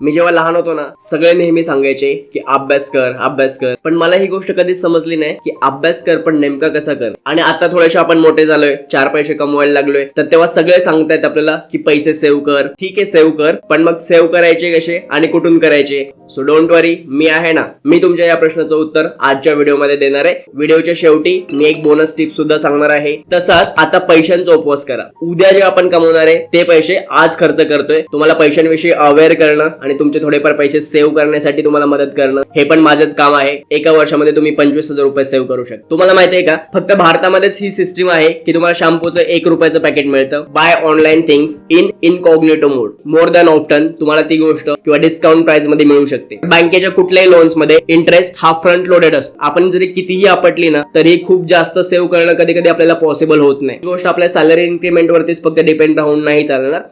मी जेव्हा लहान होतो ना, सगळे नेहमी सांगायचे की अभ्यास कर अभ्यास कर, पण मला ही गोष्ट कधीच समजली नाही की अभ्यास कर पण नेमका कसा कर. आणि आता थोडेसे आपण मोठे झालोय, 4 पैसे कमवायला लागलोय, तर तेव्हा सगळे सांगतायत आपल्याला की पैसे सेव्ह कर. ठीक आहे, सेव्ह कर, पण मग सेव्ह करायचे कसे आणि कुठून करायचे? सो डोंट वरी, मी आहे ना. मी तुमच्या या प्रश्नाचं उत्तर आजच्या व्हिडिओमध्ये देणार आहे. व्हिडिओच्या शेवटी मी एक बोनस टिप सुद्धा सांगणार आहे. तसाच आता पैशांचा उपवास करा. उद्या जे आपण कमवणार आहे ते पैसे आज खर्च करतोय. तुम्हाला पैशांविषयी अवेअर करणं आणि तुमचे थोडेफार पैसे सेव्ह करण्यासाठी तुम्हाला मदत करणं, हे पण माझंच काम आहे. एका वर्षामध्ये तुम्ही 25,000 रुपये सेव्ह करू शकता. तुम्हाला माहिती आहे का, फक्त भारतामध्येच ही सिस्टीम आहे की तुम्हाला शॅम्पूचं 1 रुपयाचं पॅकेट मिळतं. Buy online things in incognito mode. More than often तुम्हाला ती गोष्ट किंवा डिस्काउंट प्राइस मध्ये मिळू शकते. बँकेच्या कुठल्याही लोन्स मध्ये इंटरेस्ट हा फ्रंट लोडेड असतो. आपण जरी कितीही आपटली ना, तरी खूप जास्त सेव्ह करणं कधी कधी आपल्याला पॉसिबल होत नाही. ही गोष्ट आपल्या सॅलरी इन्क्रीमेंट वरतीच फक्त डिपेंड राहून नाही चालणार.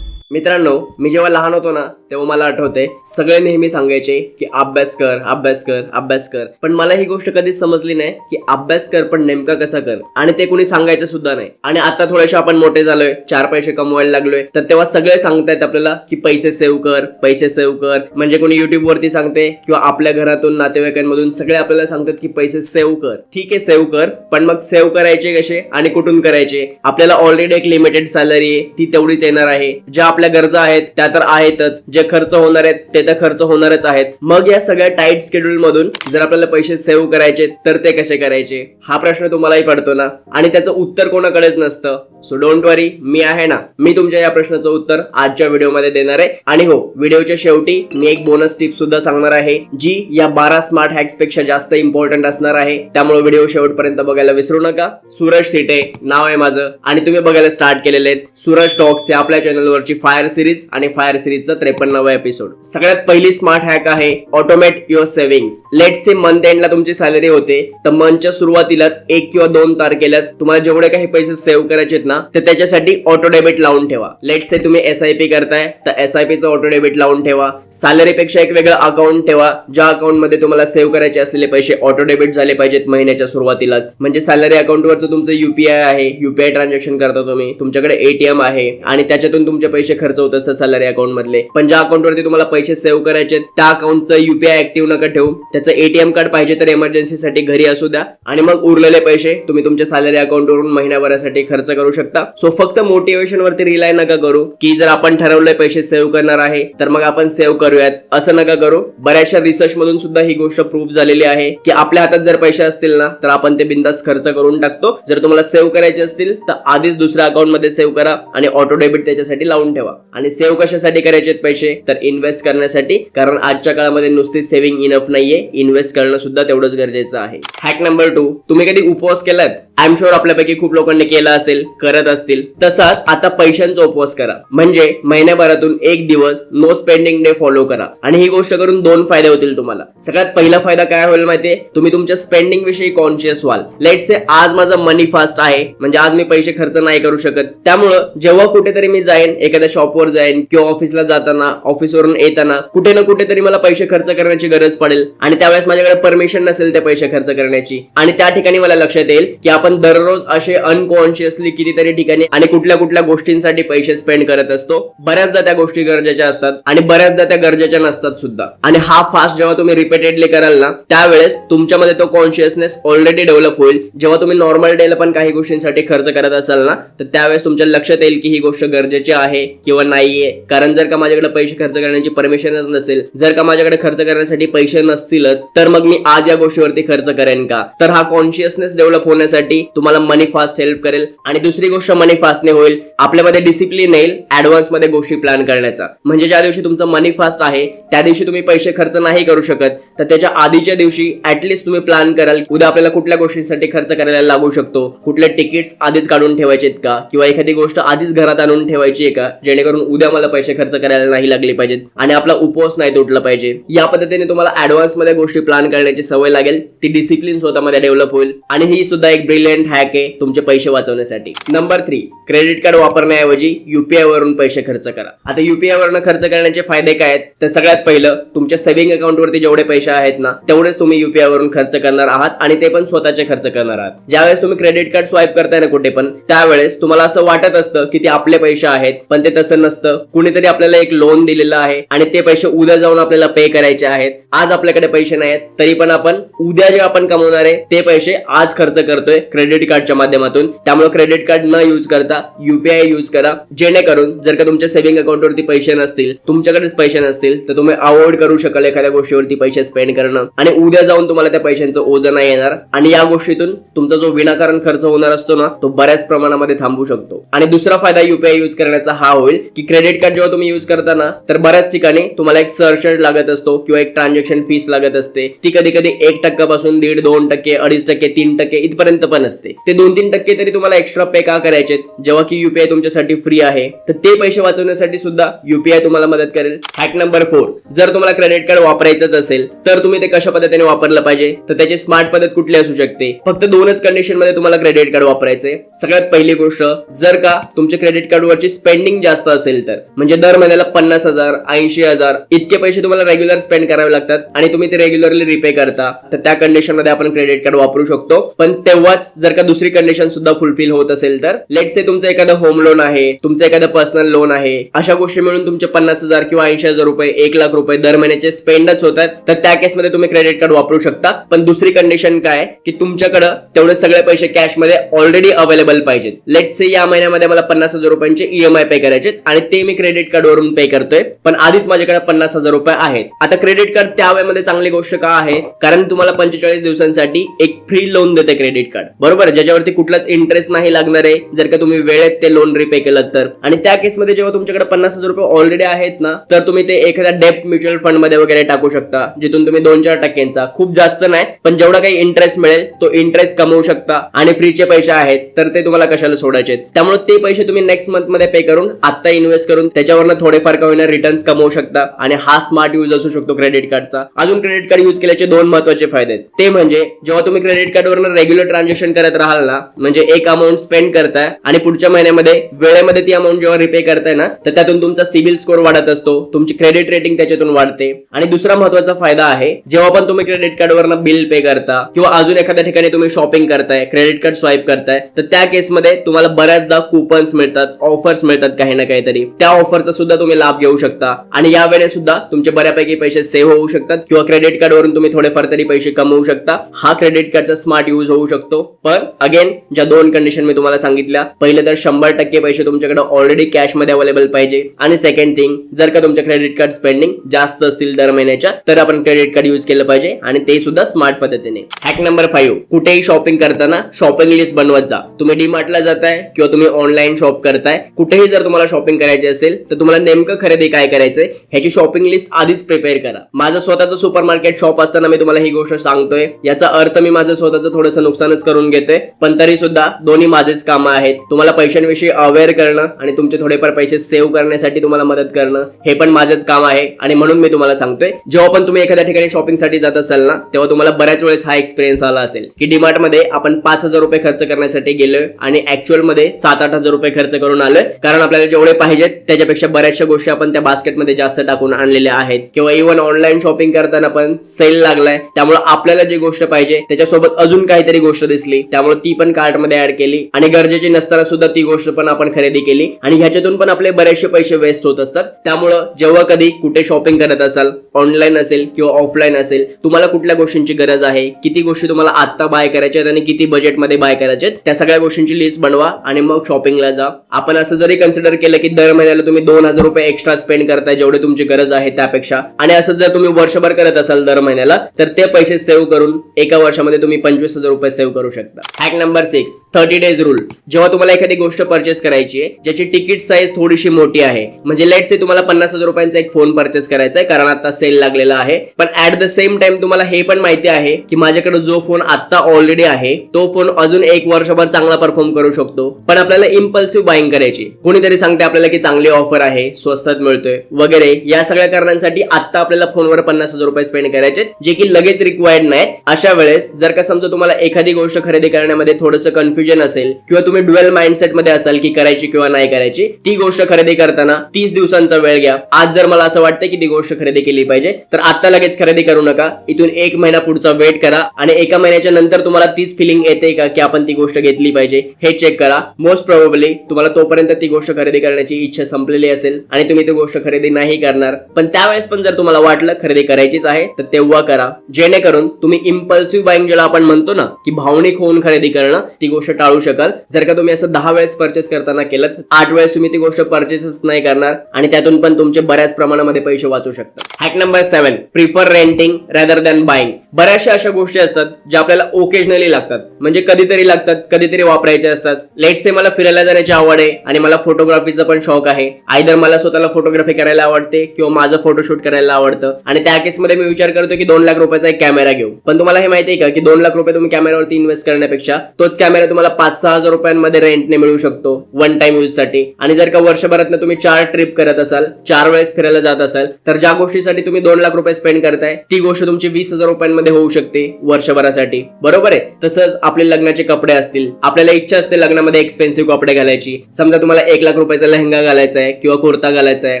मित्रांनो, मी जेव्हा लहान होतो ना, तेव्हा मला आठवते सगळे नेहमी सांगायचे की अभ्यास कर अभ्यास कर अभ्यास कर, पण मला ही गोष्ट कधीच समजली नाही की अभ्यास कर पण नेमका कसा कर. आणि ते कुणी सांगायचं सुद्धा नाही. आणि आता थोडेसे आपण मोठे झालोय, 4 पैसे कमवायला लागलोय, तर तेव्हा सगळे सांगतायत आपल्याला की पैसे सेव्ह कर पैसे सेव्ह कर. म्हणजे कोणी युट्यूब वरती सांगते किंवा आपल्या घरातून नातेवाईकांमधून सगळे आपल्याला सांगतात की पैसे सेव्ह कर. ठीक आहे, सेव्ह कर, पण मग सेव्ह करायचे कसे आणि कुठून करायचे? आपल्याला ऑलरेडी एक लिमिटेड सॅलरी आहे, ती तेवढीच येणार आहे. ज्या आपल्या गरजा आहेत त्या तर आहेतच, जे खर्च होणार आहेत ते तर खर्च होणारच आहेत. मग या सगळ्या टाईट शेड्यूल मधून जर आपल्याला पैसे सेव्ह करायचे तर ते कसे करायचे, हा प्रश्न तुम्हालाही पडतो ना. आणि त्याचं उत्तर कोणाकडेच नसतं. सो डोंट वरी, मी आहे ना. मी तुमच्या या प्रश्नाचं उत्तर आजच्या व्हिडिओमध्ये देणार आहे. आणि हो, व्हिडिओच्या शेवटी मी एक बोनस टिप सुद्धा सांगणार आहे, जी या 12 स्मार्ट हॅक्स पेक्षा जास्त इम्पॉर्टंट असणार आहे. त्यामुळे व्हिडिओ शेवटपर्यंत बघायला विसरू नका. सूरज थिटे नाव आहे माझं, आणि तुम्ही बघायला स्टार्ट केलेले आहेत सूरज टॉक्स या आपल्या चॅनलवरची फायर सिरीज आणि फायर सिरीजचा 53वा एपिसोड. सगळ्यात पहिली स्मार्ट हॅक आहे automate your savings. Let's say month एंडला तुमची सॅलरी होते, तर मंथच्या सुरुवातीलाच 1 किंवा 2 तारखेलाच तुम्हाला जेवढे काही पैसे सेव्ह करायचे ना, तर त्याच्यासाठी ऑटो डेबिट लावून ठेवा. लेट्स से तुम्ही SIP करताय, तर SIP चं ऑटो डेबिट लावून ठेवा. सॅलरी पेक्षा एक वेगळं अकाउंट ठेवा, ज्या अकाउंट मध्ये तुम्हाला सेव्ह करायचे असलेले पैसे ऑटो डेबिट झाले पाहिजेत महिन्याच्या सुरुवातीलाच. म्हणजे सॅलरी अकाउंट वरचं तुमचं UPI आहे, UPI ट्रान्झॅक्शन करता तुम्ही, तुमच्याकडे ATM आहे आणि त्याच्यातून तुमचे पैसे खर्च होत असतात सॅलरी अकाउंट मधले. पण ज्या अकाउंट वरती तुम्हाला पैसे सेव्ह करायचे त्या अकाउंटचं UPI ऍक्टिव्ह नका ठेवू. त्याचं ATM कार्ड पाहिजे तर इमर्जन्सी साठी घरी असू द्या, आणि मग उरलेले पैसे तुम्ही तुमच्या सॅलरी अकाउंट वरून महिन्याभरासाठी खर्च करू शकता. सो फक्त मोटिवेशन वरती रिलाय नका करू की जर आपण ठरवलंय पैसे सेव्ह करणार आहे तर मग आपण सेव्ह करूयात, असं नका करू. बऱ्याचशा रिसर्च मधून सुद्धा ही गोष्ट प्रूव्ह झालेली आहे की आपल्या हातात जर पैसे असतील ना, तर आपण ते बिंदास खर्च करून टाकतो. जर तुम्हाला सेव्ह करायचे असतील तर आधीच दुसऱ्या अकाउंट मध्ये सेव्ह करा आणि ऑटो डेबिट त्याच्यासाठी लावून ठेवा. आणि सेव्ह कशासाठी करायचे पैसे? तर इन्व्हेस्ट करण्यासाठी. कारण आजच्या काळामध्ये नुसती सेव्हिंग इनफ नाहीये, इन्व्हेस्ट करणं सुद्धा तेवढंच गरजेचं आहे. हॅक नंबर 2, तुम्ही कधी उपवास केलात? आय एम शुअर आपल्यापैकी खूप लोकांनी केला असेल, करत असतील. तसाच आता पैशांचा उपवास करा. म्हणजे महिन्याभरातून 1 दिवस नो स्पेंडिंग डे फॉलो करा. आणि ही गोष्ट करून 2 फायदे होतील तुम्हाला. सगळ्यात पहिला फायदा काय होईल माहितीये? तुम्ही तुमच्या स्पेंडिंग विषयी कॉन्शियस व्हाल. लेट्स से आज माझा मनी फास्ट आहे, म्हणजे आज मी पैसे खर्च नाही करू शकत. त्यामुळं जेव्हा कुठेतरी मी जाईन, एखाद्या शॉपवर जाईन किंवा ऑफिसला जाताना, ऑफिसवरून येताना कुठे ना कुठेतरी मला पैसे खर्च करण्याची गरज पडेल, आणि त्यावेळेस माझ्याकडे परमिशन नसेल ते पैसे खर्च करण्याची. आणि त्या ठिकाणी मला लक्षात येईल की आपण दररोज असे अनकॉन्शियसली कितीतरी ठिकाणी आणि कुठल्या कुठल्या गोष्टींसाठी पैसे स्पेंड करत असतो. बऱ्याचदा त्या गोष्टी गरजेच्या असतात आणि बऱ्याचदा त्या गरजेच्या नसतात सुद्धा. आणि हा फास्ट जेव्हा तुम्ही रिपीटेडली कराल ना, त्यावेळेस तुमच्यामध्ये तो कॉन्शियसनेस ऑलरेडी डेव्हलप होईल. जेव्हा तुम्ही नॉर्मल डेला पण काही गोष्टींसाठी खर्च करत असाल ना, तर त्यावेळेस तुमच्या लक्षात येईल की ही गोष्ट गरजेची आहे किंवा नाहीये. कारण जर का माझ्याकडे पैसे खर्च करण्याची परमिशनच नसेल, जर का माझ्याकडे खर्च करण्यासाठी पैसे नसतीलच, तर मग मी आज या गोष्टीवरती खर्च करेन का? तर हा कॉन्शियसनेस डेव्हलप होण्यासाठी तुम्हाला मनी फास्ट हेल्प करेल. आणि दुसरी गोष्ट मनी फास्टने होईल, आपल्यामध्ये डिसिप्लिन येईल ऍडव्हान्स मध्ये गोष्टी प्लॅन करण्याचा. म्हणजे ज्या दिवशी तुमचं मनी फास्ट आहे त्या दिवशी तुम्ही पैसे खर्च नाही करू शकत, तर त्याच्या आधीच्या दिवशी ऍटलीस्ट तुम्ही प्लॅन कराल उद्या आपल्याला कुठल्या गोष्टींसाठी खर्च करायला लागू शकतो, कुठल्या तिकीट्स आधीच काढून ठेवायचे का, किंवा एखादी गोष्ट आधीच घरात आणून ठेवायची आहे का, जेणेकरून उद्या मला पैसे खर्च करायला नाही लागले पाहिजेत आणि आपला उपवास नाही तुटला पाहिजे. या पद्धतीने तुम्हाला ऍडव्हान्स मध्ये गोष्टी प्लॅन करण्याची सवय लागेल. ती डिसिप्लिन स्वतःमध्ये डेव्हलप होईल आणि ही सुद्धा एक ब्रिलियंट हॅक आहे तुमचे पैसे वाचवण्यासाठी. नंबर 3, क्रेडिट कार्ड वापरण्याऐवजी युपीआय वरून पैसे खर्च करा. आता युपीआय वरून खर्च करण्याचे फायदे काय आहेत? तर सगळ्यात पहिलं, तुमच्या सेव्हिंग अकाउंट वरती जेवढे पैसे आहेत ना तेवढेच तुम्ही युपीआय वरून खर्च करणार आहात आणि ते पण स्वतःचे खर्च करणार आहात. ज्यावेळेस तुम्ही क्रेडिट कार्ड स्वाईप करताय ना कुठे पण, त्यावेळेस तुम्हाला असं वाटत असतं की ते आपले पैसे आहेत, पण ते तसं नसतं. कुणीतरी आपल्याला एक लोन दिलेलं आहे आणि ते पैसे उद्या जाऊन आपल्याला पे करायचे आहेत. आज आपल्याकडे पैसे नाहीत तरी पण आपण उद्या जे आपण कमवणार आहे ते पैसे आज खर्च करतोय क्रेडिट कार्डच्या माध्यमातून. त्यामुळे क्रेडिट कार्ड न यूज करता युपीआय यूज करा, जेणेकरून जर का तुमच्या सेव्हिंग अकाउंट वरती पैसे नसतील, तुमच्याकडेच पैसे नसतील, तर तुम्ही अवॉइड करू शकाल एखाद्या गोष्टीवरती पैसे स्पेंड करणं आणि उद्या जाऊन तुम्हाला त्या पैशांचं ओझं नाही येणार आणि या गोष्टीतून तुमचा जो विनाकारण खर्च होणार असतो ना तो बऱ्याच प्रमाणामध्ये थांबू शकतो. आणि दुसरा फायदा युपीआय यूज करण्याचा हा होईल की क्रेडिट कार्ड जेव्हा तुम्ही यूज करता ना तर बऱ्याच ठिकाणी तुम्हाला एक सरचार्ज लागत असतो किंवा एक ट्रान्झॅक्शन फीस लागत असते. ती कधी कधी 1% पासून 1.5%, 2.5%, 3% इथपर्यंत पण असते. ते 2-3% तरी तुम्हाला एक्स्ट्रा पे का करायचे जेव्हा की युपीआय तुमच्यासाठी फ्री आहे? तर ते पैसे वाचवण्यासाठी सुद्धा युपीआय तुम्हाला मदत करेल. हॅक नंबर 4, जर तुम्हाला क्रेडिट कार्ड वापरायचंच असेल तर तुम्ही ते कशा पद्धतीने वापरलं पाहिजे? तर त्याची स्मार्ट पद्धत कुठली असू शकते? फक्त 2च कंडिशन मध्ये तुम्हाला क्रेडिट कार्ड वापरायचंय. सगळ्यात पहिली गोष्ट, जर का तुमच्या क्रेडिट कार्डवरची स्पेंडिंग जास्त असेल तर, म्हणजे दर महिन्याला 50,000, 80,000 इतके पैसे तुम्हाला रेग्युलर स्पेंड करावे लागतात आणि तुम्ही ते रेग्युलरली रिपे करता, तर त्या कंडिशन मध्ये आपण क्रेडिट कार्ड वापरू शकतो. पण तेव्हाच जर का दुसरी कंडिशन सुद्धा फुलफिल होत असेल तर, लेट्स से तुमचं एखादं होम लोन आहे, तुमचं एखादं पर्सनल लोन आहे, अशा गोष्टी मिळून तुमचे 50,000 किंवा 80,000 रुपये, 1,00,000 रुपये दर महिन्याचे स्पेंडच होतात, तर त्या केसमध्ये तुम्ही क्रेडिट कार्ड वापरू शकता. पण दुसरी कंडिशन काय की तुमच्याकडे तेवढे सगळे पैसे कॅश मध्ये ऑलरेडी अवेलेबल पाहिजेत. लेट्स से या महिन्यामध्ये मला 50,000 रुपयांचे ईएमआय पे करायचे आणि ते मी क्रेडिट कार्ड वरून पे करतोय, पण आधीच माझ्याकडे 50,000 रुपये आहेत. आता क्रेडिट कार्ड त्या वेळेमध्ये चांगली गोष्ट का आहे? कारण तुम्हाला 45 दिवसांसाठी एक फ्री लोन देते क्रेडिट कार्ड, बरोबर, ज्याच्यावरती कुठलाच इंटरेस्ट नाही लागणार आहे जर का तुम्ही वेळेत ते लोन रिपे केलं तर. आणि त्या केसमध्ये जेव्हा तुमच्याकडे 50,000 रुपये ऑलरेडी आहेत ना तर तुम्ही ते एखाद्या डेप्ट म्युच्युअल फंड मध्ये वगैरे टाकू शकता, जिथून तुम्ही 2-4%चा, खूप जास्त नाही पण जेवढा काही इंटरेस्ट मिळेल तो इंटरेस्ट कमवू शकता. आणि फ्रीचे पैसे आहेत तर ते तुम्हाला कशाला सोडायचे? त्यामुळे ते पैसे तुम्ही नेक्स्ट मंथ मध्ये पे करून आता इन्व्हेस्ट करून त्याच्यावरनं थोडेफार का होईना रिटर्न्स कमवू शकता आणि हा स्मार्ट यूज असू शकतो क्रेडिट कार्डचा. अजून क्रेडिट कार्ड यूज केल्याचे 2 महत्त्वाचे फायदे आहेत. ते म्हणजे जेव्हा तुम्ही क्रेडिट कार्डवरनं रेग्युलर ट्रान्झॅक्शन करत राहाल ना, म्हणजे एक अमाऊंट स्पेंड करताय आणि पुढच्या महिन्यामध्ये वेळेमध्ये ती अमाऊंट जेव्हा रिपे करताय ना तर त्यातून तुमचा सिबिल स्कोर वाढत असतो, तुमची क्रेडिट रेटिंग त्याच्यातून वाढते. आणि दुसरा महत्त्वाचा फायदा आहे, जेव्हा पण तुम्ही क्रेडिट कार्डवरनं बिल पे करता किंवा अजून एखाद्या ठिकाणी तुम्ही शॉपिंग करताय, क्रेडिट कार्ड स्वाईप करताय, तर त्या केसमध्ये तुम्हाला बऱ्याचदा कुपन्स मिळतात, ऑफर्स मिळतात काही ना काहीतरी. त्या ऑफरचा सुद्धा तुम्ही लाभ घेऊ शकता आणि या वेळेस सुद्धा तुमचे बऱ्यापैकी पैसे सेव्ह होऊ शकतात किंवा क्रेडिट कार्डवरून तुम्ही थोडेफार तरी पैसे कमवू शकता. हा क्रेडिट कार्डचा स्मार्ट यूज होऊ शकतो. पण अगेन ज्या 2 कंडिशन मी तुम्हाला सांगितल्या, पहिले तर 100% पैसे तुमच्याकडे ऑलरेडी कॅश मध्ये अवेलेबल पाहिजे आणि सेकंड थिंग, जर का तुमच्या क्रेडिट कार्ड स्पेंडिंग जास्त असतील दर महिन्याच्या तर आपण क्रेडिट कार्ड यूज केलं पाहिजे आणि ते सुद्धा स्मार्ट पद्धतीने. हॅक नंबर 5, कुठेही शॉपिंग करताना शॉपिंग लिस्ट बनवत जा. तुम्ही डीमार्टला जाताय किंवा तुम्ही ऑनलाईन शॉप करताय, कुठेही जर तुम्हाला शॉपिंग करायची असेल तर तुम्हाला नेमकं खरेदी काय करायचंय ह्याची शॉपिंग लिस्ट आधीच प्रिपेअर करा. माझं स्वतःचं सुपर मार्केट शॉप असताना मी तुम्हाला ही गोष्ट सांगतोय, याचा अर्थ मी माझं स्वतःचं थोडंसं नुकसानच करून घेतोय, पण तरी सुद्धा दोन्ही माझेच कामं आहेत. तुम्हाला पैशांविषयी अवेअर करणं आणि तुमचे थोडेफार पैसे सेव्ह करण्यासाठी तुम्हाला मदत करणं हे पण माझेच काम आहे. आणि म्हणून मी तुम्हाला सांगतोय, जेव्हा पण तुम्ही एखाद्या ठिकाणी शॉपिंग साठी जात असाल ना तेव्हा तुम्हाला बऱ्याच वेळेस हा एक्सपिरियन्स आला असेल की डीमार्ट मध्ये आपण 5,000 रुपये खर्च करण्यासाठी गेलोय आणि ऍक्च्युअल मध्ये 7-8,000 रुपये खर्च करून आलोय, कारण आपल्याला जेवढे पाहिजेत त्याच्यापेक्षा बऱ्याचशा गोष्टी आपण त्या बास्केटमध्ये जास्त टाकून आणलेल्या आहेत. किंवा इव्हन ऑनलाईन शॉपिंग करताना पण सेल लागलाय त्यामुळे आपल्याला जी गोष्ट पाहिजे त्याच्यासोबत अजून काहीतरी गोष्ट दिसली त्यामुळे ती पण कार्ट मध्ये ऍड केली आणि गरजेची नसताना सुद्धा ती गोष्ट पण आपण खरेदी केली आणि ह्याच्यातून पण आपले बरेचसे पैसे वेस्ट होत असतात. त्यामुळे जेव्हा कधी कुठे शॉपिंग करत असाल, ऑनलाईन असेल किंवा ऑफलाईन असेल, तुम्हाला कुठल्या गोष्टींची गरज आहे, किती गोष्टी तुम्हाला आता बाय करायच्या आहेत आणि किती बजेटमध्ये बाय करायच्या आहेत, त्या सगळ्या गोष्टींची लिस्ट बनवा आणि मग शॉपिंगला जा. आपण असं जरी कन्सिडर केलं की दर महिन्याला तुम्ही 2,000 रुपये एक्स्ट्रा स्पेंड करताय जेवढे तुमची गरज आहे त्यापेक्षा, आणि असं जर तुम्ही वर्षभर करत असाल दर महिन्याला तर ते पैसे सेव्ह करून एका वर्षामध्ये तुम्ही 25,000 रुपये सेव्ह करू शकता. Hack number 6, 30 days rule. जेव्हा तुम्हाला एखादी गोष्ट परचेस करायची आहे ज्याची तिकीट साईज थोडीशी मोठी आहे, म्हणजे लेट्स से तुम्हाला 50,000 रुपयांचा एक फोन परचेस करायचा आहे कारण आता सेल लागलेला आहे, पण ऍट द सेम टाइम तुम्हाला हे पण माहिती आहे की माझ्याकडे जो फोन आता ऑलरेडी आहे तो फोन अजून 1 वर्षभर चांगला परफॉर्म करू शकतो, पण आपल्याला इम्पल्सिव्ह बाईंग बाईंग करायची. कोणीतरी सांगते आपल्याला की चांगली ऑफर आहे, स्वस्तात मिळतोय वगैरे. या सगळ्या कारणांसाठी आता आपल्याला फोनवर 50,000 रुपये स्पेंड करायचे जे की लगेच रिक्वायर्ड नाहीत. अशा वेळेस जर का समजा तुम्हाला एखादी गोष्ट खरेदी करण्यामध्ये थोडंसं कन्फ्युजन असेल किंवा तुम्ही ड्युअल माइंडसेट मध्ये असाल की करायची किंवा नाही करायची, ती गोष्ट खरेदी करताना 30 दिवसांचा वेळ घ्या. आज जर मला असं वाटतं की ती गोष्ट खरेदी केली पाहिजे तर आता लगेच खरेदी करू नका. इथून 1 महिना पुढचा वेट करा आणि 1 महिन्याच्या नंतर तुम्हाला तीच फिलिंग येते का की आपण ती गोष्ट घेतली पाहिजे हे चेक करा. मोस्ट प्रोबेबली तुम्हाला तोपर्यंत ती गोष्ट खरेदी करण्याची इच्छा संपलेली असेल आणि तुम्ही ती गोष्ट खरेदी नाही करणार. पण त्यावेळेस पण जर तुम्हाला वाटलं खरेदी करायचीच आहे तर तेव्हा करा, जेणेकरून तुम्ही इम्पल्सिव्ह बाईंग ज्याला आपण म्हणतो ना की भावनिक होऊन खरेदी करणं, ती गोष्ट टाळू शकाल. जर का तुम्ही असं 10 वेळेस परचेस करताना केलं, 8 वेळेस तुम्ही ती गोष्ट परचेसच नाही करणार आणि त्यातून पण तुमचे बऱ्याच प्रमाणामध्ये पैसे वाचू शकतात. Hack number 7, prefer renting rather than buying. बऱ्याचशा अशा गोष्टी असतात ज्या आपल्याला ओकेजनली लागतात, म्हणजे कधीतरी लागतात, कधीतरी वापरायचे असतात. लेट्स से मला फिरायला जाण्याची आवड आहे आणि मला फोटोग्राफीचा पण शौक आहे. आयदर मला स्वतःला फोटोग्राफी करायला आवडते किंवा माझं फोटोशूट करायला आवडतं आणि त्या केसमध्ये मी विचार करतो की 2 लाख रुपयाचा एक कॅमेरा घेऊ. पण तुम्हाला हे माहिती आहे का की 2 लाख रुपये तुम्ही कॅमेरावरती इन्व्हेस्ट करण्यापेक्षा तोच कॅमेरा तुम्हाला 5-6 हजार रुपयांमध्ये रेंटने मिळू शकतो वन टाइम यूज साठी. आणि जर का वर्षभरात तुम्ही 4 ट्रिप करत असाल, 4 वेळेस फिरायला जात असाल, तर ज्या गोष्टीसाठी तुम्ही 2 लाख रुपये स्पेंड करताय ती गोष्ट तुमची 20,000 रुपयांमध्ये होऊ शकते वर्षभरासाठी. बरोबर आहे. तसंच आपले लग्नाचे कपडे असतील, आपल्याला इच्छा असते लग्नामध्ये एक्सपेन्सिव्ह कपडे घालायची. समजा तुम्हाला 1 लाख रुपयाचा लेहंगा घालायचा आहे किंवा कुर्ता घालायचा आहे,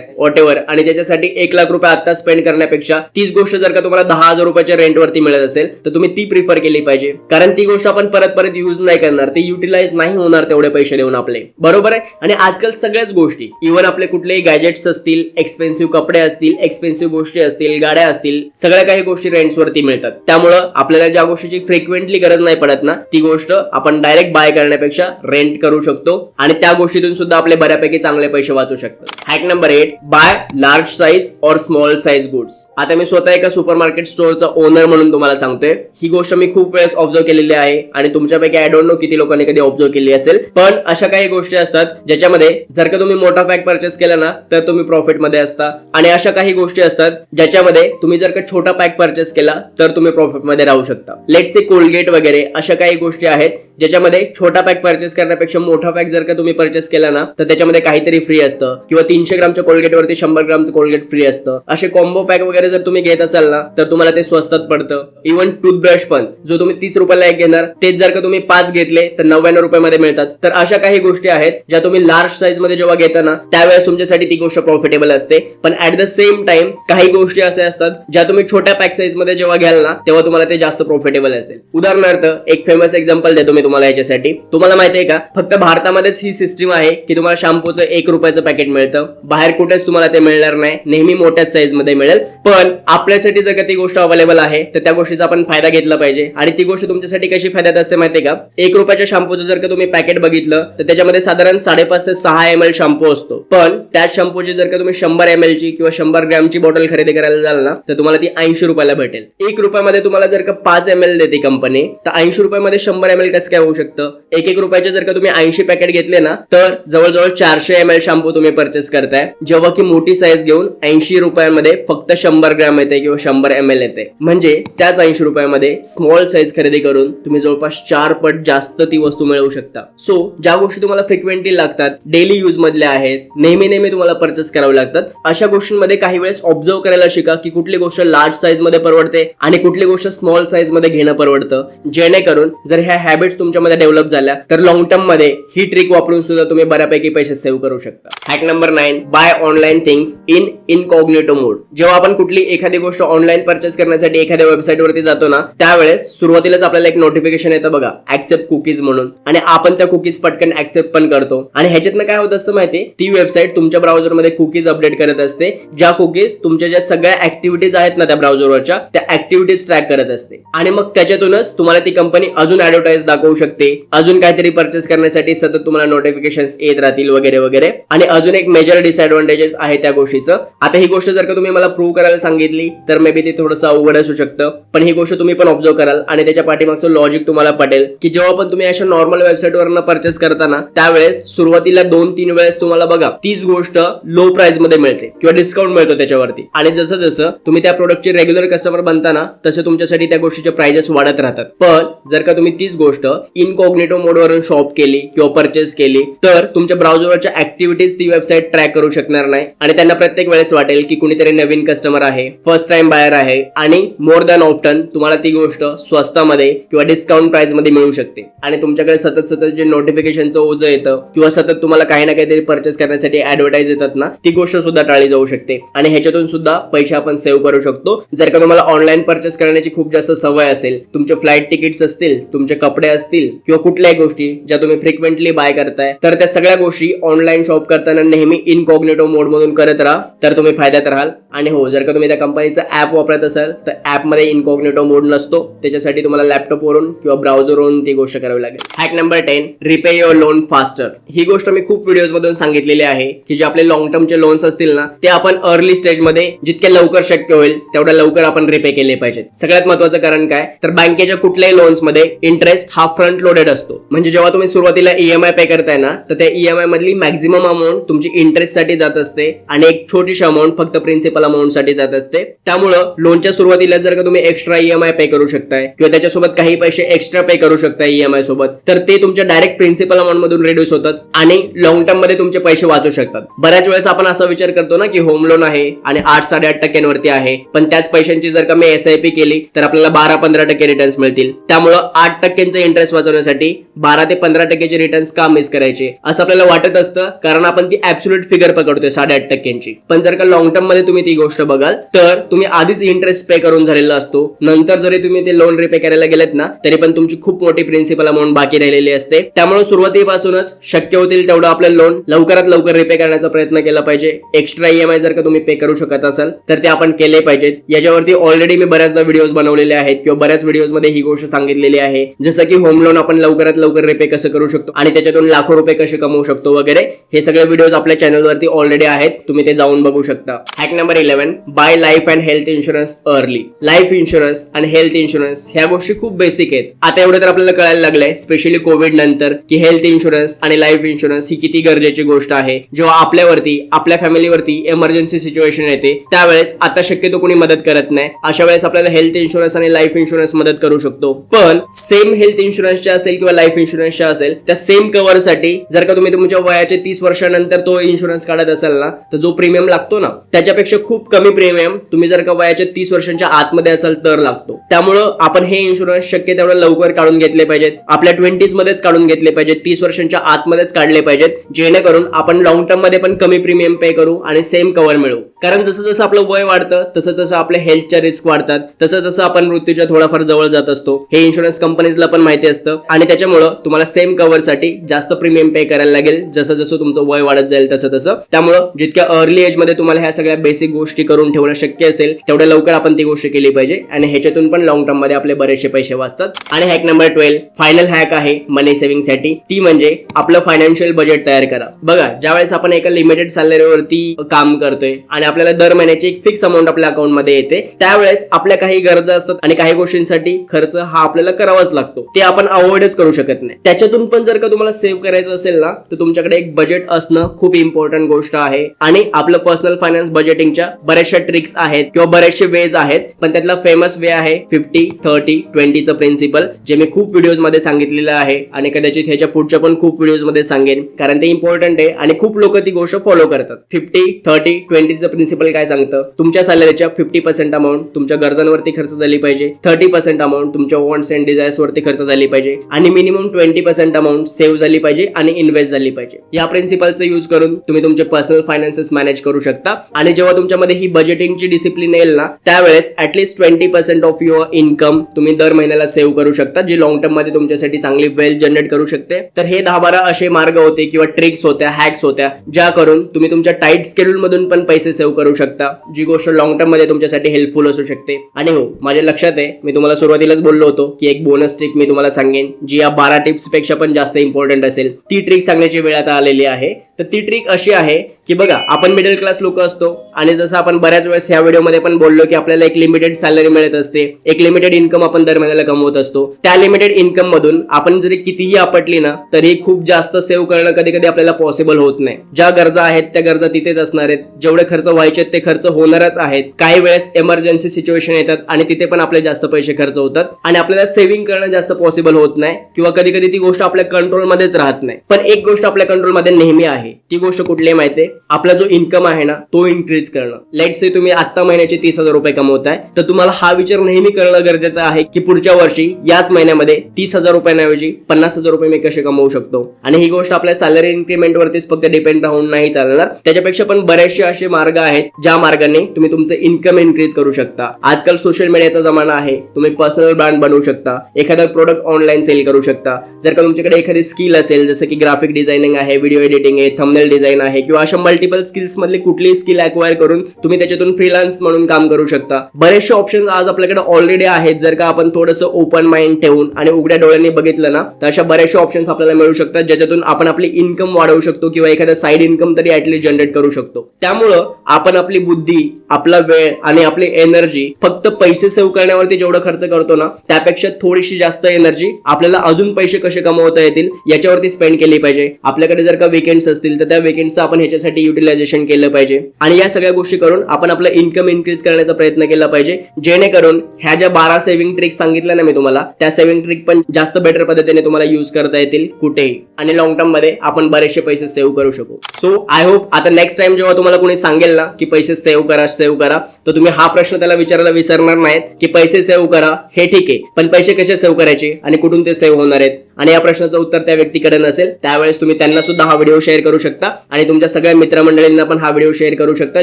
वॉटेवर, आणि त्याच्यासाठी 1 लाख रुपये आता स्पेंड करण्यापेक्षा तीच गोष्ट जर का तुम्हाला 10,000 रुपयाच्या रेंटवरती मिळत असेल तर तुम्ही ती प्रिफर केली पाहिजे. कारण ती गोष्ट आपण परत परत यूज नाही करणार, ती युटिलाइज नाही होणार तेवढे पैसे देऊन आपले. बरोबर आहे. आणि आजकाल सगळ्याच गोष्टी, इव्हन आपले कुठलेही गॅजेट्स असतील, एक्सपेन्सिव्ह कपडे असतील, एक्सपेन्सिव्ह गोष्टी असतील, गाड्या असतील, सगळ्या काही गोष्टी रेंट्सवरती मिळतात. त्यामुळं आपल्याला ज्या गोष्टीची फ्रिक्वेंटली गरज नाही पडत ना, ती गोष्ट आपण डायरेक्ट बाय करण्यापेक्षा रेंट करू शकतो आणि त्या गोष्टीतून सुद्धा आपले बऱ्यापैकी चांगले पैसे वाचू शकतात. Hack number 8, by large size और स्मॉल साइज गुड्स. आता मी स्वतः एका सुपरमार्केट स्टोअरचा ओनर म्हणून तुम्हाला सांगतोय. ही गोष्ट मी खूप वेळेस ऑब्झर्व केलेली आहे आणि तुमच्यापैकी आय डोंट नो किती लोकांनी कधी ऑब्झर्व केली असेल. पण अशा काही गोष्टी असतात ज्याच्यामध्ये जर का तुम्ही मोठा पॅक परचेस केला ना तर तुम्ही प्रॉफिट मध्ये असता, आणि अशा काही गोष्टी असतात ज्याच्यामध्ये तुम्ही जर का छोटा पॅक परचेस केला तर तुम्ही प्रॉफिट मध्ये राहू शकता. लेट्स से कोलगेट वगैरे अशा काही गोष्टी आहेत ज्याच्यामध्ये छोटा पॅक परचेस करण्यापेक्षा मोठा पॅक जर का तुम्ही परचेस केला ना तर त्याच्यामध्ये काहीतरी फ्री असतं, किंवा 300 ग्रामच्या कोलगेटवरती 100 ग्रामचं कोलगेट फ्री असतं. असे कॉम्बो पॅक वगैरे जर तुम्ही घेत असाल ना तर तुम्हाला ते स्वस्तात पडतं. इव्हन टूथब्रश पण जो तुम्ही 30 रुपयाला एक घेणार तेच जर का तुम्ही 5 घेतले तर 99 रुपयामध्ये मिळतात. तर अशा काही गोष्टी आहेत ज्या तुम्ही लार्ज साईज मध्ये जेव्हा घेता ना त्यावेळेस तुमच्यासाठी ती गोष्ट प्रॉफिटेबल असते. पण ऍट द सेम टाइम काही गोष्टी अशा असतात ज्या तुम्ही छोट्या पॅक साईज मध्ये जेव्हा घ्याल ना तेव्हा तुम्हाला ते जास्त प्रॉफिटेबल असेल. उदाहरणार्थ एक फेमस एक्झाम्पल देतो मी तुम्हाला याच्यासाठी. तुम्हाला माहिती आहे का, फक्त भारतामध्येच ही सिस्टीम आहे की तुम्हाला शॅम्पूचं 1 रुपयाचं पॅकेट मिळतं. बाहेर कुठेच तुम्हाला ते मिळणार नाही, नेहमी मोठ्याच साईज मध्ये मिळेल. पण आपल्यासाठी जर का ती गोष्ट अवेलेबल आहे तर त्या गोष्टीचा आपण फायदा घेतला पाहिजे. आणि ती गोष्ट तुमच्यासाठी कशी फायद्यात असते माहितीये का, 1 रुपयाच्या शॅम्पूचं जर का तुम्ही पॅकेट बघितलं तर त्याच्यामध्ये साधारण 5.5 ते 6 ml शॅम्पू असतो. पण त्याच शॅम्पूची जर का तुम्ही 100 ml ची किंवा 100 ग्रॅमची बॉटल खरेदी करायला जाल ना तर तुम्हाला ती 80 रुपयाला भेटेल. 1 रुपयामध्ये तुम्हाला जर का 5 ml देते कंपनी तर 80 रुपयामध्ये 100 ml कसं काय होऊ शकतं. 1 रुपयाचे जर का तुम्ही 80 पॅकेट घेतले ना तर जवळजवळ 400 ml शॅम्पू तुम्ही परचेस करताय, जेव्हा की मोठी साईज घेऊन 80 रुपयामध्ये फक्त 100 ग्रॅम येते किंवा 100 ml येते. म्हणजे त्याच 80 रुपयामध्ये स्मॉल साईज खरेदी करून तुम्ही जवळपास 4 पट जास्त ती वस्तू मिळवू शकता. सो ज्या गोष्टी तुम्हाला फ्रिक्वेंटली लागतात, डेली यूज मधल्या आहेत, नेहमी तुम्हाला परचेस करावे लागतात, अशा गोष्टींमध्ये काही वेळेस ऑब्झर्व करायला शिका की कुठली गोष्ट लार्ज साईज मध्ये परवडते आणि कुठली गोष्ट स्मॉल साईज मध्ये घेणं परवडतं. जेणेकरून जर ह्या हॅबिट्स तुमच्यामध्ये डेव्हलप झाल्या तर लॉंग टर्म मध्ये ही ट्रिक वापरून सुद्धा तुम्ही बऱ्यापैकी पैसे सेव्ह करू शकता. Hack number 9, buy online things in incognito mode. जेव्हा आपण कुठली एखादी गोष्ट ऑनलाईन परचेस करण्यासाठी एखाद्या वेबसाईट वरती जातो ना त्यावेळेस सुरुवातीलाच आपल्याला एक नोटिफिकेशन येतं बघा, ऍक्सेप्ट कुकीज म्हणून, आणि आपण त्या कुकीज पटकन ऍक्सेप्ट पण करतो. आणि ह्याच्यातनं काय होत असतं माहिती, ती वेबसाईट तुमच्या ब्राउझरमध्ये कुकीज अपडेट करत असते, ज्या कुकीज तुमच्या ज्या सगळ्या ऍक्टिव्हिटीज आहेत ना त्या ब्राउझरवरच्या त्या ऍक्टिव्हिटीज ट्रॅक करत असते. आणि मग त्याच्यातूनच तुम्हाला ती कंपनी अजून ऍडव्हर्टाइज दाखवू शकते, अजून काहीतरी परचेस करण्यासाठी सतत तुम्हाला नोटिफिकेशन्स येत राहतील वगैरे वगैरे. आणि अजून एक मेजर डिसएडव्हान्टेजेस आहे त्या गोष्टीचं. आता ही गोष्ट जर का तुम्ही मला प्रूव्ह करायला सांगितली तर मे बी ते थोडंसं अवघड असू शकतं, पण ही गोष्ट तुम्ही पण ऑब्झर्व कराल आणि त्याच्या पाठीमागचं लॉजिक तुम्हाला पटेल की जेव्हा पण तुम्ही अशा नॉर्मल वेबसाईटवरनं परचेस करताना त्यावेळेस सुरुवातीला 2-3 वेळेस तुम्हाला बघा तीच गोष्ट लो प्राइस मध्ये मिळते किंवा डिस्काउंट मिळतो त्याच्यावरती. आणि जसं जसं तुम्ही त्या प्रोडक्टचे रेग्युलर कस्टमर बनता ना तसं तुमच्यासाठी त्या गोष्टीचे प्राइजेस वाढत राहतात. पण जर का तुम्ही तीच गोष्ट इनकॉग्निटो मोडवरून शॉप केली किंवा परचेस केली तर तुमच्या ब्राउझरवरच्या ऍक्टिव्हिटीज ती वेबसाईट ट्रॅक करू शकणार नाही आणि त्यांना प्रत्येक वेळेस वाटेल की कुणीतरी नवीन कस्टमर आहे, फर्स्ट टाइम बायर आहे आणि मोर दॅन ऑफ्टन तुम्हाला ती गोष्ट स्वस्तामध्ये किंवा डिस्काउंट प्राइस मध्ये मिळू शकते आणि तुमच्याकडे सतत जे नोटिफिकेशनचं ओझं येतं किंवा सतत तुम्हाला काही ना काहीतरी परचेस करण्यासाठी ऍडव्हर्टाईज येतात ना, ती गोष्ट सुद्धा टाळली जाऊ शकते आणि ह्याच्यातून सुद्धा पैसे आपण सेव्ह करू शकतो. जर का तुम्हाला ऑनलाईन परचेस करण्याची खूप जास्त सवय असेल, तुमचे फ्लाईट तिकीट्स असतील, तुमचे कपडे असतील किंवा कुठल्याही गोष्टी ज्या तुम्ही फ्रिक्वेंटली बाय करताय, तर त्या सगळ्या गोष्टी ऑनलाईन शॉप करताना नेहमी इनकॉग्निटो मोड मधून करत राहा तर तुम्ही फायद्यात राहाल. आणि हो, जर का तुम्ही त्या कंपनीचं ऍप वापरत असाल तर ऍप मध्ये इनकॉग्निटो मोड नसतो, त्याच्यासाठी तुम्हाला लॅपटॉपवरून किंवा ब्राउझरवरून ती गोष्ट करावी लागेल. Hack number 10, repay your loan faster. ही गोष्ट मी खूप व्हिडिओज मधून सांगितलेली आहे की जे आपले लॉंग टर्मचे लोन्स असतील ना, ते आपण अर्ली स्टेज मध्ये जितके लवकर शक्य होईल तेवढ्या लवकर आपण रिपे केले पाहिजेत. सगळ्यात महत्त्वाचं कारण काय तर बँकेच्या कुठल्याही लोन्स मध्ये इंटरेस्ट हा फ्रंट लोडेड असतो. म्हणजे जेव्हा तुम्ही सुरुवातीला ईएमआय पे करताय ना, तर त्या ईएमआय मधली मॅक्झिमम अमाऊंट तुमची इंटरेस्ट साठी जात असते आणि एक छोटीशी अमाऊंट फक्त प्रिन्सिपल अमाऊंट साठी जात असते. त्यामुळं लोनच्या सुरुवातीला जर का तुम्ही एक्स्ट्रा ईएमआय पे करू शकताय किंवा त्याच्यासोबत काही पैसे एक्स्ट्रा पे करू शकताय ईएमआय सोबत, तर ते तुमच्या डायरेक्ट प्रिन्सिपल अमाऊंट मधून रिड्यूस होतात आणि लॉंग टर्म मध्ये तुमचे पैसे वाचू शकतात. बऱ्याच वेळेस आपण असा विचार करतो ना की होम लोन आहे आणि 8-8.5% आहे, पण त्याच पैशांची जर का मी एसआयपी केली तर आपल्याला 12-15% रिटर्न्स मिळतील. त्यामुळं 8% इंटरेस्ट वाचवण्यासाठी 12 ते 15% रिटर्न्स का मिस करायचे असं आपल्याला वाटत असतं, कारण आपण ती ऍब्सोल्यूट फिगर पकडतोय 8.5%ची. पण जर का लॉंग टर्म मध्ये तुम्ही ती गोष्ट बघाल तर तुम्ही आधीच इंटरेस्ट पे करून झालेला असतो. नंतर जरी तुम्ही ते लोन रिपे करायला गेलेत ना, तरी पण तुमची खूप मोठी प्रिन्सिपल अमाऊंट बाकी राहिलेली असते. त्यामुळे सुरुवातीपासूनच शक्य होतील तेवढं आपलं लोन लवकरात लवकर रिपे करण्याचा प्रयत्न केला पाहिजे. एक्स्ट्रा ईएमआय जर का तुम्ही पे करू शकत असाल तर ते आपण केले पाहिजेत. याच्यावरती ऑलरेडी मी बऱ्याचदा व्हिडिओज बनवलेले आहेत किंवा बऱ्याच व्हिडिओज मध्ये ही गोष्ट सांगितलेली आहे, जसं की होम लोन आपण लवकरात लवकर रिपे कसं करू शकतो आणि त्याच्यातून लाखो रुपये कसे कमवू शकतो वगैरे. हे सगळे व्हिडिओज आपल्या चॅनलवरती ऑलरेडी आहेत, तुम्ही ते जाऊन बघू शकता. Hack number 11, buy life and health insurance early. Life insurance आणि हेल्थ इन्शुरन्स ह्या गोष्टी खूप बेसिक आहेत. आता एवढं तर आपल्याला कळायला लागलंय स्पेशली कोविड नंतर की हेल्थ इन्शुरन्स आणि लाईफ इन्शुरन्स ही किती गरजेची गोष्ट आहे. जेव्हा आपल्यावरती आपल्या फॅमिलीवरती इमर्जन्सी सिच्युएशन येते त्यावेळेस आता शक्यतो कोणी मदत करत नाही. अशा वेळेस आपल्याला हेल्थ इन्शुरन्स आणि लाईफ इन्शुरन्स मदत करू शकतो. पण सेम हेल्थ इन्शुरन्सच्या असेल किंवा लाईफ इन्शुरन्सच्या असेल, त्या सेम कव्हरसाठी जर का तुम्ही तुमच्या वयाच्या 30 वर्षानंतर तो इन्शुरन्स काढत असाल ना, तर जो प्रीमियम लागतो ना त्याच्यापेक्षा खूप कमी प्रीमियम तुम्ही जर का वयाच्या 30 वर्षांच्या आतमध्ये असाल तर लागतो. त्यामुळं आपण हे इन्शुरन्स शक्य तेवढं लवकर काढून घेतले पाहिजेत. आपल्या 20s मध्येच काढून घेतले पाहिजेत, 30 वर्षांच्या आतमध्येच काढले पाहिजेत, जेणेकरून आपण लॉंग टर्म मध्ये पण कमी प्रीमियम पे करू आणि सेम कव्हर मिळवू. कारण जसं जसं आपलं वय वाढतं तसं तसं आपल्या हेल्थच्या रिस्क वाढतात, तसं तसं आपण मृत्यूच्या थोडाफार जवळ जात असतो. हे इन्शुरन्स कंपनीजला पण माहिती असतं आणि त्याच्यामुळं तुम्हाला सेम कव्हरसाठी जास्त प्रीमियम पे करायला लागेल जसं जसं तुमचं वय वाढत जाईल तसं तसं. त्यामुळं जितक्या अर्ली एज मध्ये तुम्हाला ह्या सगळ्या बेसिक गोष्टी करून ठेवणं शक्य असेल तेवढ्या लवकर आपण ती गोष्ट केली पाहिजे आणि ह्याच्यातून पण लॉंग टर्म मध्ये आपले बरेचसे पैसे वाचतात. आणि हॅक नंबर 12, फायनल हॅक आहे मनी सेव्हिंग साठी. ती म्हणजे आपलं फायनान्शियल बजेट तयार करा. बघा, ज्यावेळेस आपण एका लिमिटेड सॅलरीवरती काम करतोय आणि आपल्याला दर महिन्याची एक फिक्स अमाऊंट आपल्या अकाउंट मध्ये येते, त्यावेळेस आपल्या काही गरजा असतात आणि काही गोष्टींसाठी खर्च हा आपल्याला करावाच लागतो. ते आपण अवॉइडच करू शकत नाही. त्याच्यातून पण जर का तुम्हाला सेव्ह करायचं असेल ना, तर तुमच्याकडे एक बजेट असणं खूप इम्पॉर्टंट गोष्ट आहे. आणि आपलं पर्सनल फायनान्स बजेटिंगच्या बऱ्याचशा ट्रिक्स आहेत किंवा बरेचसे वेज आहेत, पण त्यातला फेमस वे आहे 50-30-20चं प्रिन्सिपल, जे मी खूप व्हिडिओज मध्ये सांगितलेलं आहे आणि कदाचित ह्याच्या पुढच्या पण खूप व्हिडिओज मध्ये सांगेन, कारण ते इम्पॉर्टंट आहे आणि खूप लोक ती गोष्ट फॉलो करतात. 50-30-20चं प्रिन्सिपल काय सांगतं, तुमच्या सॅलरीच्या 50% अमाऊंट तुमच्या गरजांवरती खर्च झाली पाहिजे, 30% अमाऊंट तुमच्या वॉन्ट्स अँड डिझायर्स वरती खर्च झाली पाहिजे आणि मिनिमम 20% अमाऊंट सेव्ह झाली पाहिजे आणि इन्व्हेस्ट झाली पाहिजे. या प्रिन्सिपलचा यूज करून तुम्ही तुमचे पर्सनल फायनान्सेस मॅनेज करू शकता. आणि जेव्हा तुमच्यामध्ये ही बजेटिंगची डिसिप्लिन येईल ना, त्यावेळेस ऍटलीस्ट 20% ऑफ युअर इन्कम तुम्ही दर महिन्याला सेव्ह करू शकता, जी लॉंग टर्म मध्ये तुमच्यासाठी चांगली वेल्थ जनरेट करू शकते. तर हे 10-12 असे मार्ग होते किंवा ट्रिक्स होत्या, हॅक्स होत्या, ज्या करून तुम्ही तुमच्या टाईट स्केड्यूल मधून पण पैसे सेव्ह करू शकता, जी गोष्ट लॉंग टर्म मध्ये तुमच्यासाठी हेल्पफुल असू शकते. आणि हो, माझ्या लक्षात आहे, मी तुम्हाला सुरुवातीलाच बोललो होतो की एक बोनस ट्रिक मी तुम्हाला सांगेन, जी या 12 टिप्स पेक्षा पण जास्त इम्पॉर्टंट असेल. ती ट्रिक सांगण्याची वेळ आता आलेली आहे. तर ती ट्रिक अशी आहे की बघा, आपण मिडल क्लास लोक असतो आणि जसं आपण बऱ्याच वेळेस ह्या व्हिडिओमध्ये पण बोललो की आपल्याला एक लिमिटेड सॅलरी मिळत असते, एक लिमिटेड इन्कम आपण दर महिन्याला कमवत असतो. त्या लिमिटेड इन्कम मधून आपण जरी कितीही आपटली ना तरी खूप जास्त सेव्ह करणं कधी कधी आपल्याला पॉसिबल होत नाही. ज्या गरजा आहेत त्या गरजा तिथेच असणार आहेत, जेवढे खर्च व्हायचे ते खर्च होणारच आहेत. काही वेळेस इमर्जन्सी सिच्युएशन येतात आणि तिथे पण आपले जास्त पैसे खर्च होतात आणि आपल्याला सेव्हिंग करणं जास्त पॉसिबल होत नाही किंवा कधी कधी ती गोष्ट आपल्या कंट्रोलमध्येच राहत नाही. पण एक गोष्ट आपल्या कंट्रोलमध्ये नेहमी आहे, ती गोष्ट कुठली माहितीये? आपला जो इन्कम आहे ना तो इन्क्रीज करणं. लेट्स से तुम्ही आता महिन्याचे 30,000 रुपये कमवताय, तर तुम्हाला हा विचार नेहमी करणं गरजेचं आहे की पुढच्या वर्षी याच महिन्यामध्ये 30,000 रुपयांऐवजी 50,000 रुपये मी कसे कमवू शकतो. आणि ही गोष्ट आपल्या सॅलरी इन्क्रीमेंट वरतीच फक्त डिपेंड राहून नाही चालणार, त्याच्यापेक्षा पण बरेचसे असे मार्ग आहेत ज्या मार्गाने तुम्ही तुमचे इन्कम इन्क्रीज करू शकता. आजकाल सोशल मीडियाचा जमाना आहे, तुम्ही पर्सनल ब्रँड बनवू शकता, एखादा प्रोडक्ट ऑनलाईन सेल करू शकता. जर का तुमच्याकडे एखादी स्किल असेल, जसं की ग्राफिक डिझायनिंग आहे, व्हिडिओ एडिटिंग आहे, थंबनेल डिझाईन आहे किंवा अशा मल्टिपल स्किल्स मधली कुठलीही स्किल अक्वायर करून तुम्ही त्याच्यातून फ्रीलान्स म्हणून काम करू शकता. बरेचसे ऑप्शन आज आपल्याकडे ऑलरेडी आहेत. जर का आपण थोडंसं ओपन माइंड ठेवून आणि उघड्या डोळ्यांनी बघितलं ना तर अशा बरेचसे ऑप्शन्स आपल्याला मिळू शकतात ज्याच्यातून आपण आपली इन्कम वाढवू शकतो किंवा एखादा साईड इन्कम तरी ऍटलीस्ट जनरेट करू शकतो. त्यामुळं आपण आपली बुद्धी, आपला वेळ आणि आपली एनर्जी फक्त पैसे सेव्ह करण्यावरती जेवढं खर्च करतो ना त्यापेक्षा थोडीशी जास्त एनर्जी आपल्याला अजून पैसे कसे कमवता येतील याच्यावरती स्पेंड केली पाहिजे. आपल्याकडे जर का वीकेंड्स असतील तर त्या वीकेंड्सचं आपण ह्याच्यासाठी युटिलायझेशन केलं पाहिजे आणि या सगळ्या गोष्टी करून आपण आपलं इन्कम इन्क्रीज करण्याचा प्रयत्न केला पाहिजे, जेणेकरून ह्या ज्या 12 सेव्हिंग ट्रिक्स सांगितल्या ना मी तुम्हाला, त्या सेव्हिंग ट्रिक पण जास्त बेटर पद्धतीने तुम्हाला यूज करता येतील कुठेही आणि लॉंग टर्म मध्ये आपण बरेचसे पैसे सेव्ह करू शकू. सो आय होप आता नेक्स्ट टाइम जेव्हा तुम्हाला कोणी सांगेल ना की पैसे सेव्ह करा तर तुम्ही हा प्रश्न त्याला विचारायला विसरणार नाहीत की पैसे सेव्ह करा हे ठीक आहे, पण पैसे कसे सेव्ह करायचे आणि कुठून ते सेव्ह होणार आहेत. आणि या प्रश्नाचं उत्तर त्या व्यक्तीकडे नसेल त्यावेळेस तुम्ही त्यांना सुद्धा हा व्हिडिओ शेअर करू शकता आणि तुमच्या सगळ्या मित्रमंडळींना पण हा व्हिडिओ शेअर करू शकता,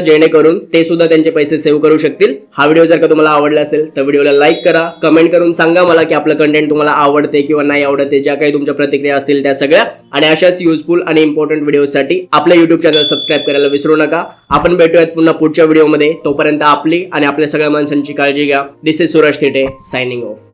जेणेकरून ते सुद्धा त्यांचे पैसे सेव्ह करू शकतील. हा व्हिडिओ जर का तुम्हाला आवडला असेल तर व्हिडिओला लाईक करा, कमेंट करून सांगा मला की आपलं कंटेंट तुम्हाला आवडते किंवा नाही आवडते, ज्या काही तुमच्या प्रतिक्रिया असतील त्या सगळ्या. आणि अशाच युजफुल आणि इम्पॉर्टंट व्हिडिओसाठी आपल्या युट्यूब चॅनल सबस्क्राईब करायला विसरू नका. आपण भेटूयात पुन्हा पुढच्या व्हिडिओमध्ये. तोपर्यंत आपली आणि आपल्या सगळ्या माणसांची काळजी घ्या. This is Suraj Thite signing of.